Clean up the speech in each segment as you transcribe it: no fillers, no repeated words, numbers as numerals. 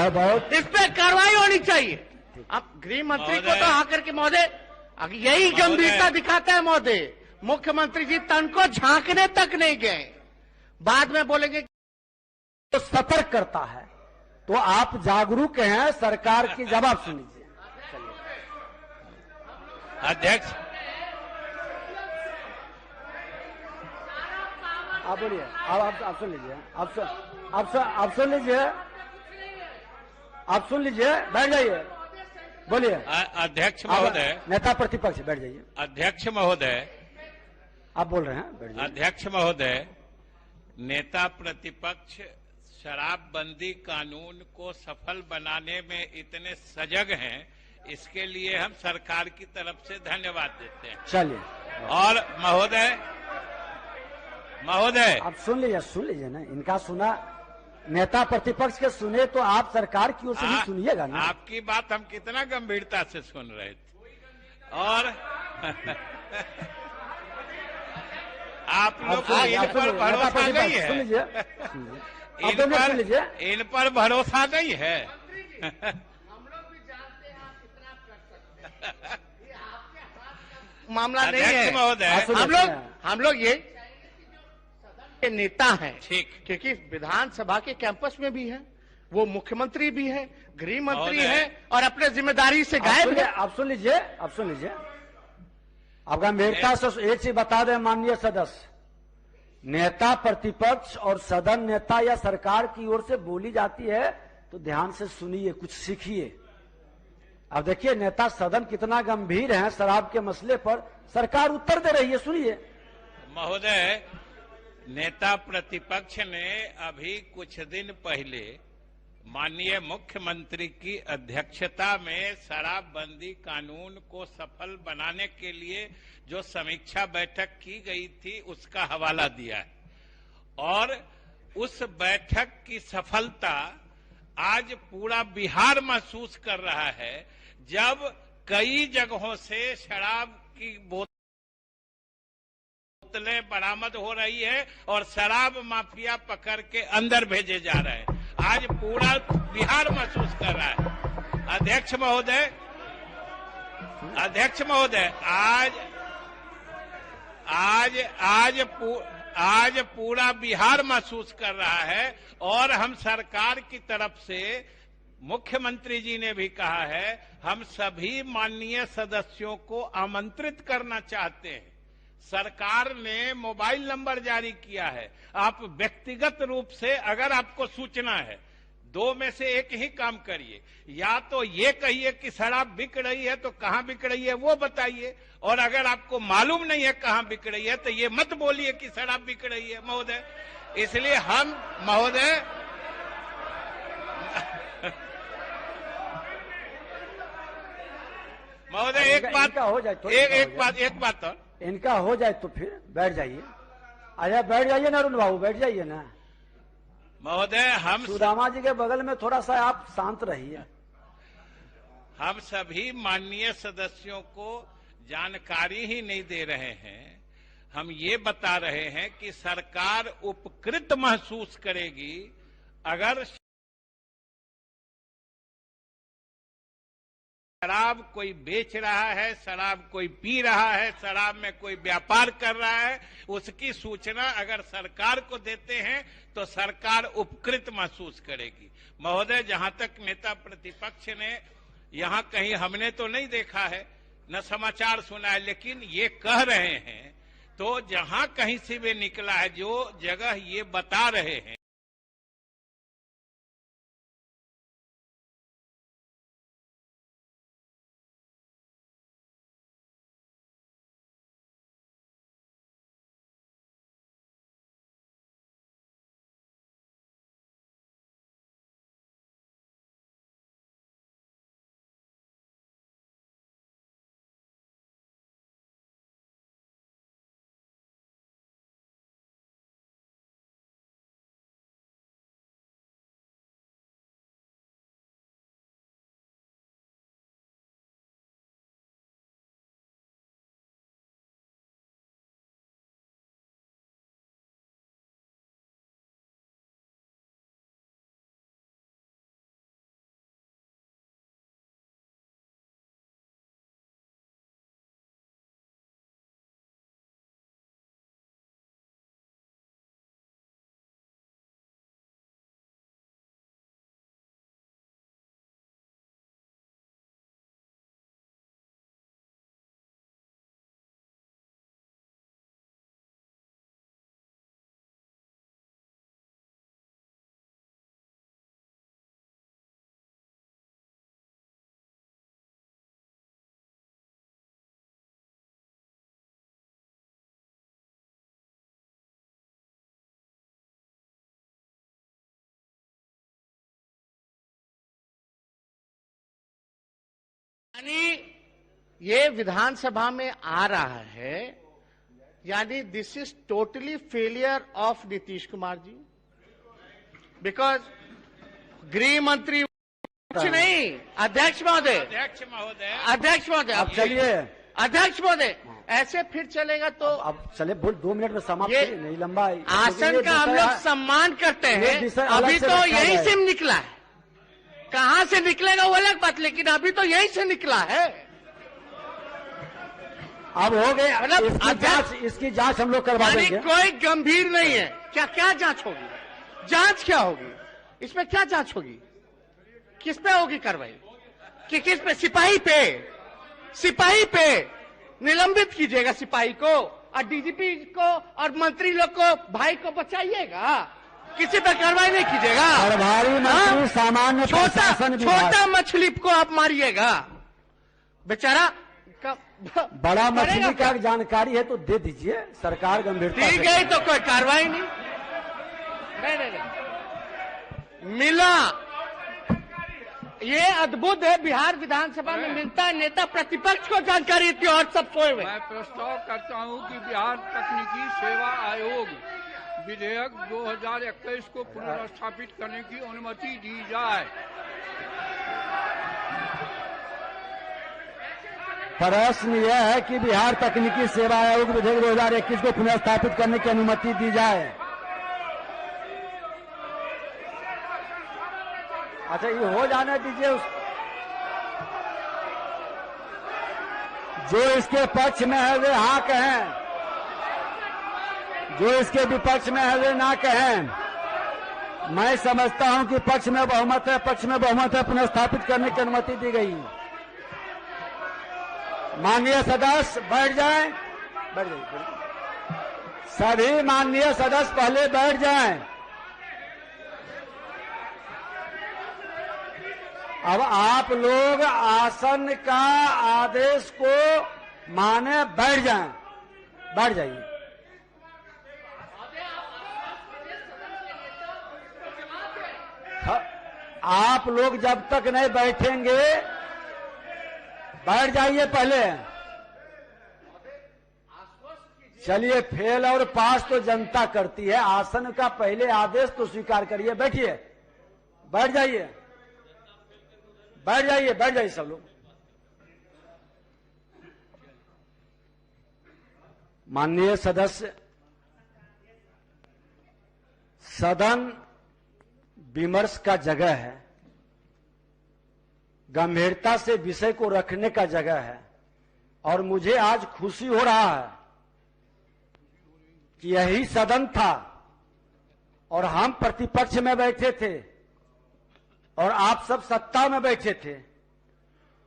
है बहुत। इस पे कार्रवाई होनी चाहिए। अब गृह मंत्री को तो आकर के महोदय यही गंभीरता दिखाता है महोदय। मुख्यमंत्री जी तन को झांकने तक नहीं गए, बाद में बोलेंगे तो सतर्क करता है। तो आप जागरूक हैं, सरकार की जवाब सुन लीजिए। अध्यक्ष, आप बोलिए। आप सुन लीजिए। आप सुन लीजिए। आप सुन लीजिए, बैठ जाइए, बोलिए। अध्यक्ष महोदय, नेता प्रतिपक्ष बैठ जाइए। अध्यक्ष महोदय, आप बोल रहे हैं, बैठ जाइए। अध्यक्ष महोदय, नेता प्रतिपक्ष शराबबंदी कानून को सफल बनाने में इतने सजग हैं, इसके लिए हम सरकार की तरफ से धन्यवाद देते हैं। चलिए। और महोदय आप सुन लीजिए ना, इनका सुना। नेता प्रतिपक्ष के सुने तो आप सरकार की ओर से भी सुनिएगा ना। आपकी बात हम कितना गंभीरता से सुन रहे थे। और आप लोग को इन पर भरोसा नहीं है। सुन लीजिए। इन पर भरोसा नहीं है। मामला नहीं है महोदय। हम लोग ये के नेता हैं, ठीक, क्योंकि विधानसभा के कैंपस में भी है, वो मुख्यमंत्री भी है, गृह मंत्री है और अपने जिम्मेदारी से गायब है। आप सुन लीजिए। आप गंभीरता से एक चीज बता दें माननीय सदस्य, नेता प्रतिपक्ष और सदन नेता या सरकार की ओर से बोली जाती है तो ध्यान से सुनिए, कुछ सीखिए। अब देखिए नेता सदन कितना गंभीर है शराब के मसले पर, सरकार उत्तर दे रही है, सुनिए। महोदय, नेता प्रतिपक्ष ने अभी कुछ दिन पहले माननीय मुख्यमंत्री की अध्यक्षता में शराबबंदी कानून को सफल बनाने के लिए जो समीक्षा बैठक की गई थी उसका हवाला दिया है। और उस बैठक की सफलता आज पूरा बिहार महसूस कर रहा है, जब कई जगहों से शराब की बोतलें बरामद हो रही है और शराब माफिया पकड़ के अंदर भेजे जा रहे हैं। आज पूरा बिहार महसूस कर रहा है। अध्यक्ष महोदय, आज पूरा बिहार महसूस कर रहा है। और हम सरकार की तरफ से, मुख्यमंत्री जी ने भी कहा है, हम सभी माननीय सदस्यों को आमंत्रित करना चाहते हैं। सरकार ने मोबाइल नंबर जारी किया है। आप व्यक्तिगत रूप से अगर आपको सूचना है, दो में से एक ही काम करिए, या तो ये कहिए कि शराब बिक रही है तो कहां बिक रही है वो बताइए, और अगर आपको मालूम नहीं है कहां बिक रही है तो ये मत बोलिए कि शराब बिक रही है महोदय। इसलिए हम महोदय एक बात और इनका हो जाए तो फिर बैठ जाइए। अरे बैठ जाइए ना अरुण बाबू, बैठ जाइए ना महोदय। हम सुदामा जी के बगल में थोड़ा सा आप शांत रहिए। हम सभी माननीय सदस्यों को जानकारी ही नहीं दे रहे हैं, हम ये बता रहे हैं कि सरकार उपकृत महसूस करेगी अगर शराब कोई बेच रहा है, शराब कोई पी रहा है, शराब में कोई व्यापार कर रहा है, उसकी सूचना अगर सरकार को देते हैं तो सरकार उपकृत महसूस करेगी। महोदय, जहां तक नेता प्रतिपक्ष ने, यहां कहीं हमने तो नहीं देखा है, न समाचार सुना है, लेकिन ये कह रहे हैं, तो जहां कहीं से भी निकला है, जो जगह ये बता रहे हैं, यानी ये विधानसभा में आ रहा है, यानी this is totally failure of Nitish Kumar ji, because गृह मंत्री कुछ नहीं, अध्यक्ष महोदय, अध्यक्ष महोदय, अब चलिए, अध्यक्ष महोदय, ऐसे फिर चलेगा तो अब चले बोल 2 मिनट में समाप्त नहीं लंबा आसन का हम लोग सम्मान करते हैं। अभी तो यही से निकला है, कहां से निकलेगा वो अलग बात, लेकिन अभी तो यही से निकला है। अब हो गए, मतलब इसकी जांच हम लोग करवा देंगे। कोई गंभीर नहीं है। क्या जांच होगी? जांच क्या होगी? इसमें क्या जांच होगी? किस पे होगी कार्रवाई? कि किस पे? सिपाही पे निलंबित कीजिएगा सिपाही को, और डीजीपी को और मंत्री लोग को, भाई को बचाइएगा, किसी पे कार्रवाई नहीं कीजिएगा। प्रभारी मंत्री सामान्य छोटा मछली को आप मारिएगा, बेचारा बड़ा मछली का जानकारी है तो दे दीजिए, सरकार गंभीरता दी गई तो कोई कार्रवाई नहीं। मिला, ये अद्भुत है, बिहार विधानसभा में मिलता है, नेता प्रतिपक्ष को जानकारी थी और सब सोए हुए। मैं प्रस्ताव करता हूं कि बिहार तकनीकी सेवा आयोग विधेयक 2021 को पुनर्स्थापित करने की अनुमति दी जाए। प्रश्न यह है कि बिहार तकनीकी सेवा आयोग विधेयक 2021 को पुनर्स्थापित करने की अनुमति दी जाए। अच्छा, ये हो जाने दीजिए। जो इसके पक्ष में है वे हाँ कहें, जो इसके विपक्ष में है वे ना कहें। मैं समझता हूं कि पक्ष में बहुमत है, पुनर्स्थापित करने की अनुमति दी गई। माननीय सदस्य बैठ जाएं, सभी माननीय सदस्य पहले बैठ जाएं। अब आप लोग आसन का आदेश को माने बैठ जाइए। आप लोग जब तक नहीं बैठेंगे, बैठ जाइए पहले। चलिए, फेल और पास तो जनता करती है, आसन का पहले आदेश तो स्वीकार करिए। बैठिए, बैठ जाइए सब लोग। माननीय सदस्य, सदन विमर्श का जगह है, गंभीरता से विषय को रखने का जगह है, और मुझे आज खुशी हो रहा है कि यही सदन था और हम प्रतिपक्ष में बैठे थे और आप सब सत्ता में बैठे थे,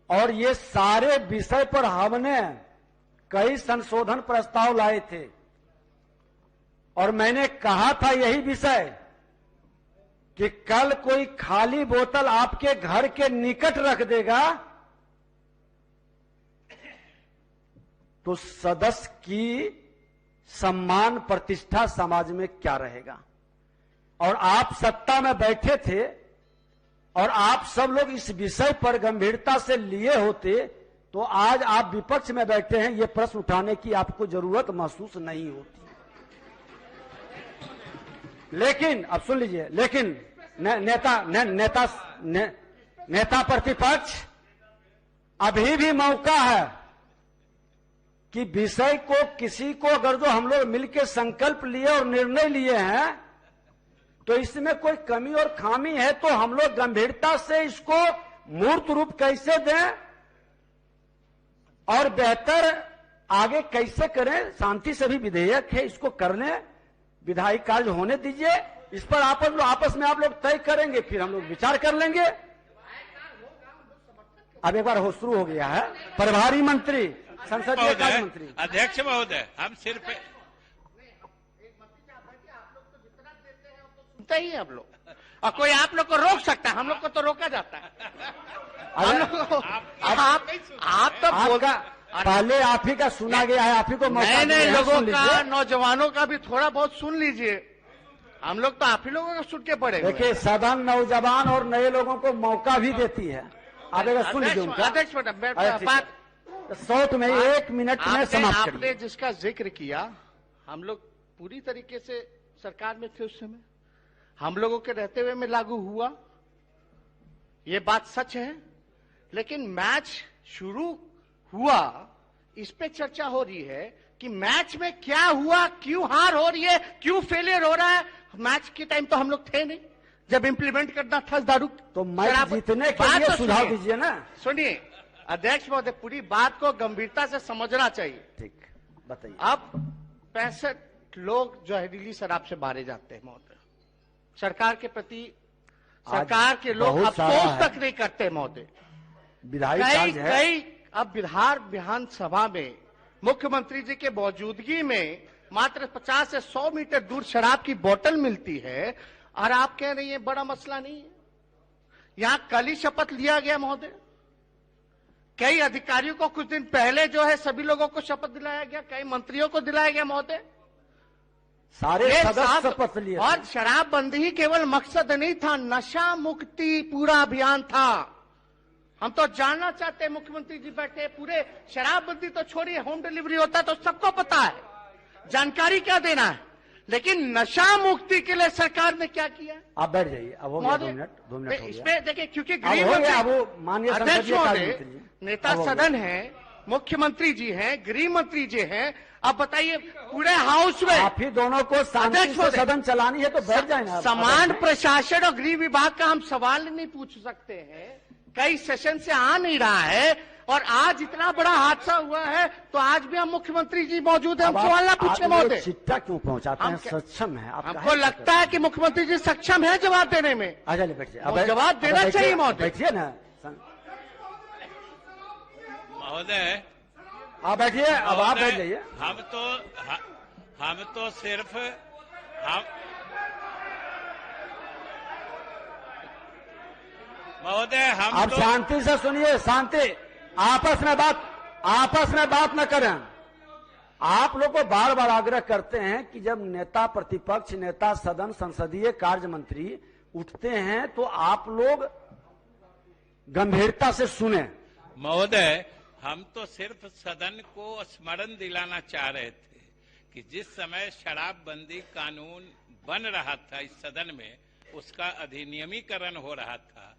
और ये सारे विषय पर हमने कई संशोधन प्रस्ताव लाए थे, और मैंने कहा था यही विषय कि कल कोई खाली बोतल आपके घर के निकट रख देगा तो सदस्य की सम्मान प्रतिष्ठा समाज में क्या रहेगा। और आप सत्ता में बैठे थे और आप सब लोग इस विषय पर गंभीरता से लिए होते तो आज आप विपक्ष में बैठे हैं, ये प्रश्न उठाने की आपको जरूरत महसूस नहीं होती। लेकिन अब सुन लीजिए, लेकिन नेता प्रतिपक्ष, अभी भी मौका है कि विषय को किसी को, अगर जो हम लोग मिलकर संकल्प लिए और निर्णय लिए हैं तो इसमें कोई कमी और खामी है तो हम लोग गंभीरता से इसको मूर्त रूप कैसे दें और बेहतर आगे कैसे करें। शांति से भी विधेयक है, इसको करने विधायी कार्य होने दीजिए। इस पर आपस में आप लोग तय करेंगे, फिर हम लोग विचार कर लेंगे। अब एक बार हो शुरू हो गया है। प्रभारी मंत्री, संसदीय कार्य मंत्री, अध्यक्ष महोदय, हम सिर्फ सुनते ही हम लोग, और कोई आप लोग को रोक सकता है, हम लोग को तो रोका जाता है। हम लोग को आप तो बोलगा, पहले आप ही का सुना गया है, आप ही को मौका नए लोगों का, नौजवानों का भी थोड़ा बहुत सुन लीजिए। हम लोग तो आप ही लोगों को सुन के पड़े। देखिए, सदन नौजवान और नए लोगों को मौका भी देती है। आप एक सुन लीजिए उनका। अध्यक्ष बात शॉर्ट में 1 मिनट में समाप्त आपने करिए। जिसका जिक्र किया, हम लोग पूरी तरीके से सरकार में थे उस समय, हम लोगों के रहते हुए में लागू हुआ, ये बात सच है। लेकिन मैच शुरू हुआ, इस पे चर्चा हो रही है कि मैच में क्या हुआ, क्यों हार हो रही है, क्यों फेलियर हो रहा है। मैच के टाइम तो हम लोग थे नहीं, जब इंप्लीमेंट करना था दारू तो मैच जीतने के लिए सुझाव दीजिए ना। सुनिए अध्यक्ष महोदय, पूरी बात को गंभीरता से समझना चाहिए। ठीक, बताइए। अब 65 लोग जहरीली शराब से मारे जाते हैं महोदय, सरकार के प्रति सरकार के लोग अफसोस तक नहीं करते महोदय। कई अब बिहार विधानसभा में मुख्यमंत्री जी के मौजूदगी में मात्र 50 से 100 मीटर दूर शराब की बोतल मिलती है, और आप कह रही हैं बड़ा मसला नहीं है। यहां कल ही शपथ लिया गया महोदय, कई अधिकारियों को कुछ दिन पहले जो है सभी लोगों को शपथ दिलाया गया, कई मंत्रियों को दिलाया गया महोदय, सारे सदस्य शपथ लिए। और शराबबंदी ही केवल मकसद नहीं था, नशा मुक्ति पूरा अभियान था। हम तो जानना चाहते हैं, मुख्यमंत्री जी बैठे, पूरे शराबबंदी तो छोड़िए, होम डिलीवरी होता तो सबको पता है, जानकारी क्या देना है, लेकिन नशा मुक्ति के लिए सरकार ने क्या किया। आप बैठ जाइए, अब हो गया 2 मिनट इसमें देखिए, क्योंकि गृह मंत्री अध्यक्ष महोदय नेता सदन है, मुख्यमंत्री जी हैं, गृह मंत्री जी हैं, अब बताइए पूरे हाउस में आप ही दोनों को शांति से सदन चलानी है तो बैठ जाए ना। समान प्रशासन और गृह विभाग का हम सवाल नहीं पूछ सकते हैं, कई सेशन से आ नहीं रहा है, और आज इतना बड़ा हादसा हुआ है तो आज भी हम मुख्यमंत्री जी मौजूद हैं, हम सवाल ना पूछे महोदय। चिट्ठा क्यों पहुंचाते हैं? सक्षम है आप? हमको लगता है कि मुख्यमंत्री जी सक्षम है जवाब देने में। चलिए बैठिए, जवाब देना चाहिए महोदय। बैठिए ना महोदय, आप बैठिए, अब आप बैठ जाइए। हम तो सिर्फ महोदय हम आप शांति से सुनिए, शांति, आपस में बात न करें। आप लोग को बार बार आग्रह करते हैं कि जब नेता प्रतिपक्ष, नेता सदन, संसदीय कार्य मंत्री उठते हैं तो आप लोग गंभीरता से सुने। महोदय, हम तो सिर्फ सदन को स्मरण दिलाना चाह रहे थे कि जिस समय शराबबंदी कानून बन रहा था इस सदन में, उसका अधिनियमीकरण हो रहा था,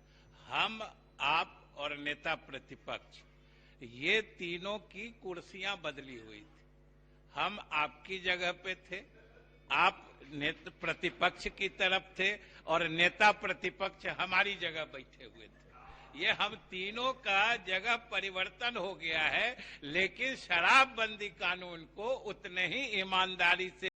हम, आप और नेता प्रतिपक्ष, ये तीनों की कुर्सियां बदली हुई थी। हम आपकी जगह पे थे, आप प्रतिपक्ष की तरफ थे, और नेता प्रतिपक्ष हमारी जगह बैठे हुए थे। ये हम तीनों का जगह परिवर्तन हो गया है, लेकिन शराबबंदी कानून को उतने ही ईमानदारी से